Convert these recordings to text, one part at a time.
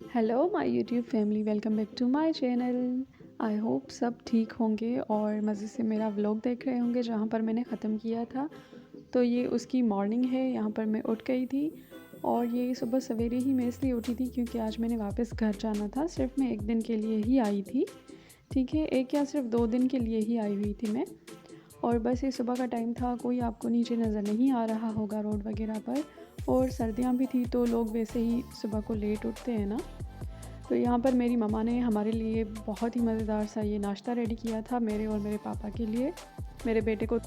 Hello my YouTube family, welcome back to my channel. I hope सब ठीक होंगे और मज़े से मेरा व्लॉग देख रहे होंगे जहाँ पर मैंने ख़त्म किया था। तो ये उसकी मॉर्निंग है, यहाँ पर मैं उठ गई थी और ये सुबह सवेरे ही मैं इसलिए उठी थी क्योंकि आज मैंने वापस घर जाना था। सिर्फ मैं 1 दिन के लिए ही आई थी, ठीक है, 1 या सिर्फ 2 दिन के लिए ही आई हुई थी मैं। और बस ये सुबह का टाइम था, कोई आपको नीचे नज़र नहीं आ रहा होगा रोड वगैरह पर। और सर्दियाँ भी थी तो लोग वैसे ही सुबह को लेट उठते हैं ना। तो यहाँ पर मेरी मम्मा ने हमारे लिए बहुत ही मज़ेदार सा ये नाश्ता रेडी किया था, मेरे और मेरे पापा के लिए। मेरे बेटे को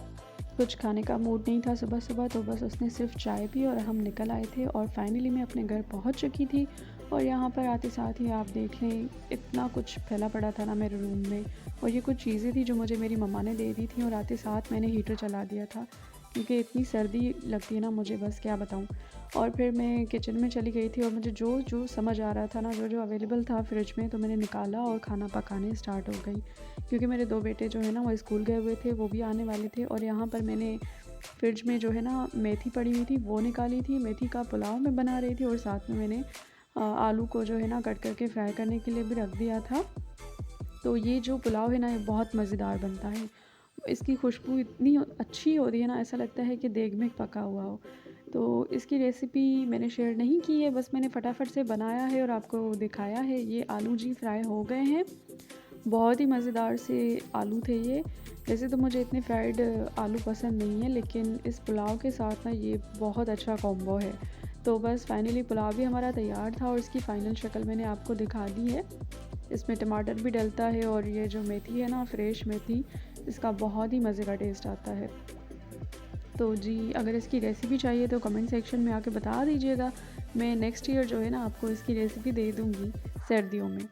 कुछ खाने का मूड नहीं था सुबह सुबह, तो बस उसने सिर्फ चाय पी और हम निकल आए थे और फाइनली मैं अपने घर पहुँच चुकी थी। और यहाँ पर आते साथ ही आप देख लें, इतना कुछ फैला पड़ा था ना मेरे रूम में। और ये कुछ चीज़ें थी जो मुझे मेरी मम्मा ने दे दी थी और आते साथ मैंने हीटर चला दिया था क्योंकि इतनी सर्दी लगती है ना मुझे, बस क्या बताऊँ। और फिर मैं किचन में चली गई थी और मुझे जो जो समझ आ रहा था ना, जो जो अवेलेबल था फ्रिज में, तो मैंने निकाला और खाना पकाने स्टार्ट हो गई। क्योंकि मेरे 2 बेटे जो है ना वो स्कूल गए हुए थे, वो भी आने वाले थे। और यहाँ पर मैंने फ्रिज में जो है ना मेथी पड़ी हुई थी वो निकाली थी, मेथी का पुलाव मैं बना रही थी और साथ में मैंने आलू को जो है ना कट करके फ्राई करने के लिए भी रख दिया था। तो ये जो पुलाव है ना ये बहुत मज़ेदार बनता है। इसकी खुशबू इतनी अच्छी होती है ना, ऐसा लगता है कि देग में पका हुआ हो। तो इसकी रेसिपी मैंने शेयर नहीं की है, बस मैंने फटाफट से बनाया है और आपको दिखाया है। ये आलू जी फ्राई हो गए हैं, बहुत ही मज़ेदार से आलू थे ये। वैसे तो मुझे इतने फ्राइड आलू पसंद नहीं है, लेकिन इस पुलाव के साथ ना ये बहुत अच्छा कॉम्बो है। तो बस फाइनली पुलाव भी हमारा तैयार था और इसकी फ़ाइनल शक्ल मैंने आपको दिखा दी है। इसमें टमाटर भी डलता है और ये जो मेथी है ना, फ्रेश मेथी, इसका बहुत ही मज़े का टेस्ट आता है। तो जी, अगर इसकी रेसिपी चाहिए तो कमेंट सेक्शन में आके बता दीजिएगा। मैं नेक्स्ट ईयर जो है ना आपको इसकी रेसिपी दे दूँगी सर्दियों में।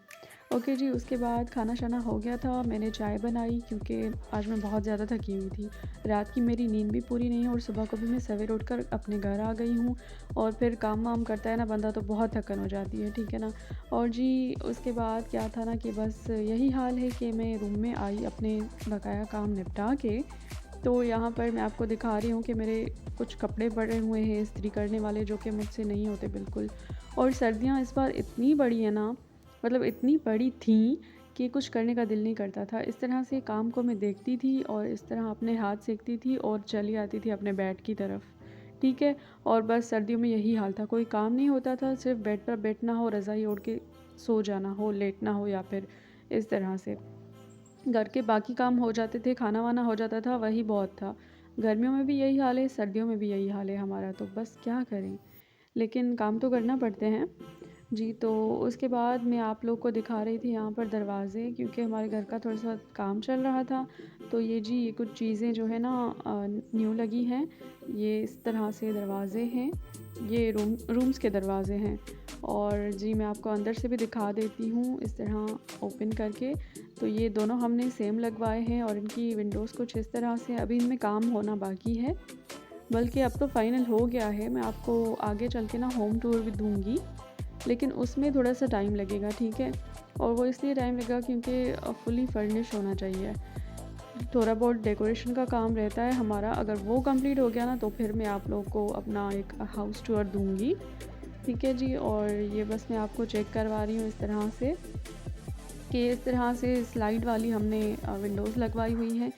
ओके जी, उसके बाद खाना-शाना हो गया था, मैंने चाय बनाई क्योंकि आज मैं बहुत ज़्यादा थकी हुई थी। रात की मेरी नींद भी पूरी नहीं है और सुबह को भी मैं सवेरे उठकर अपने घर आ गई हूँ। और फिर काम-वाम करता है ना बंदा तो बहुत थकन हो जाती है, ठीक है ना? और जी, उसके बाद क्या था ना कि बस यही हाल है कि मैं रूम में आई अपने बकाया काम निपटा के। तो यहाँ पर मैं आपको दिखा रही हूँ कि मेरे कुछ कपड़े पड़े हुए हैं इस्त्री करने वाले, जो कि मुझसे नहीं होते बिल्कुल। और सर्दियाँ इस बार इतनी बड़ी है ना, मतलब इतनी बड़ी थी कि कुछ करने का दिल नहीं करता था। इस तरह से काम को मैं देखती थी और इस तरह अपने हाथ सेकती थी और चली आती थी अपने बेड की तरफ, ठीक है। और बस सर्दियों में यही हाल था, कोई काम नहीं होता था, सिर्फ बेड पर बैठना हो, रज़ाई ओढ़ के सो जाना हो, लेटना हो, या फिर इस तरह से घर के बाकी काम हो जाते थे, खाना-वाना हो जाता था, वही बहुत था। गर्मियों में भी यही हाल है, सर्दियों में भी यही हाल है हमारा, तो बस क्या करें? लेकिन काम तो करना पड़ते हैं। जी, तो उसके बाद मैं आप लोग को दिखा रही थी यहाँ पर दरवाज़े, क्योंकि हमारे घर का थोड़ा-सा काम चल रहा था। तो ये जी, ये कुछ चीज़ें जो है ना न्यू लगी हैं। ये इस तरह से दरवाज़े हैं, ये रूम्स के दरवाज़े हैं। और जी, मैं आपको अंदर से भी दिखा देती हूँ इस तरह ओपन करके। तो ये दोनों हमने सेम लगवाए हैं और इनकी विंडोज़ कुछ इस तरह से, अभी इनमें काम होना बाकी है। बल्कि अब तो फ़ाइनल हो गया है, मैं आपको आगे चल के ना होम टूर भी दूँगी, लेकिन उसमें थोड़ा-सा टाइम लगेगा, ठीक है? और वो इसलिए टाइम लगेगा क्योंकि फुली फर्निश होना चाहिए। थोड़ा बहुत डेकोरेशन का काम रहता है हमारा, अगर वो कंप्लीट हो गया ना तो फिर मैं आप लोगों को अपना एक हाउस टूर दूँगी, ठीक है जी? और ये बस मैं आपको चेक करवा रही हूँ इस तरह से कि इस तरह से स्लाइड वाली हमने विंडोज़ लगवाई हुई हैं।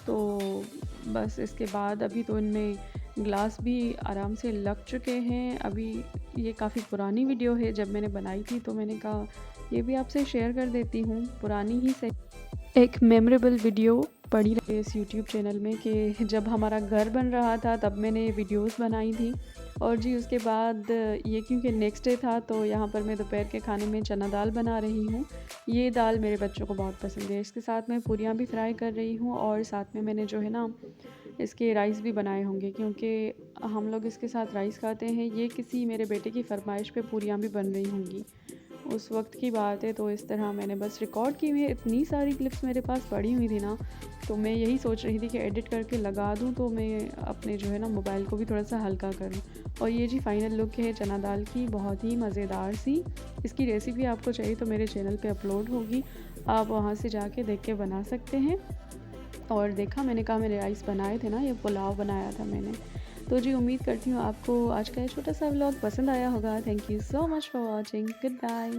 तो बस इसके बाद अभी तो इनमें ग्लास भी आराम से लग चुके हैं। अभी ये काफ़ी पुरानी वीडियो है, जब मैंने बनाई थी तो मैंने कहा ये भी आपसे शेयर कर देती हूँ, पुरानी ही सही। एक मेमोरेबल वीडियो पड़ी रही है इस यूट्यूब चैनल में कि जब हमारा घर बन रहा था तब मैंने वीडियोस बनाई थी। और जी, उसके बाद ये क्योंकि नेक्स्ट डे था तो यहाँ पर मैं दोपहर के खाने में चना दाल बना रही हूँ। ये दाल मेरे बच्चों को बहुत पसंद है। इसके साथ मैं पूरियाँ भी फ्राई कर रही हूँ और साथ में मैंने जो है ना इसके राइस भी बनाए होंगे, क्योंकि हम लोग इसके साथ राइस खाते हैं। ये किसी मेरे बेटे की फरमाइश पे पूरियाँ भी बन रही होंगी, उस वक्त की बात है। तो इस तरह मैंने बस रिकॉर्ड की हुई है, इतनी सारी क्लिप्स मेरे पास पड़ी हुई थी ना, तो मैं यही सोच रही थी कि एडिट करके लगा दूँ तो मैं अपने जो है ना मोबाइल को भी थोड़ा सा हल्का करूँ। और ये जी फाइनल लुक है चना दाल की, बहुत ही मज़ेदार सी। इसकी रेसिपी आपको चाहिए तो मेरे चैनल पे अपलोड होगी, आप वहाँ से जाके देख के बना सकते हैं। और देखा, मैंने कहा मैंने राइस बनाए थे ना, ये पुलाव बनाया था मैंने। तो जी उम्मीद करती हूँ आपको आज का ये छोटा सा व्लॉग पसंद आया होगा। Thank you so much for watching. Good bye.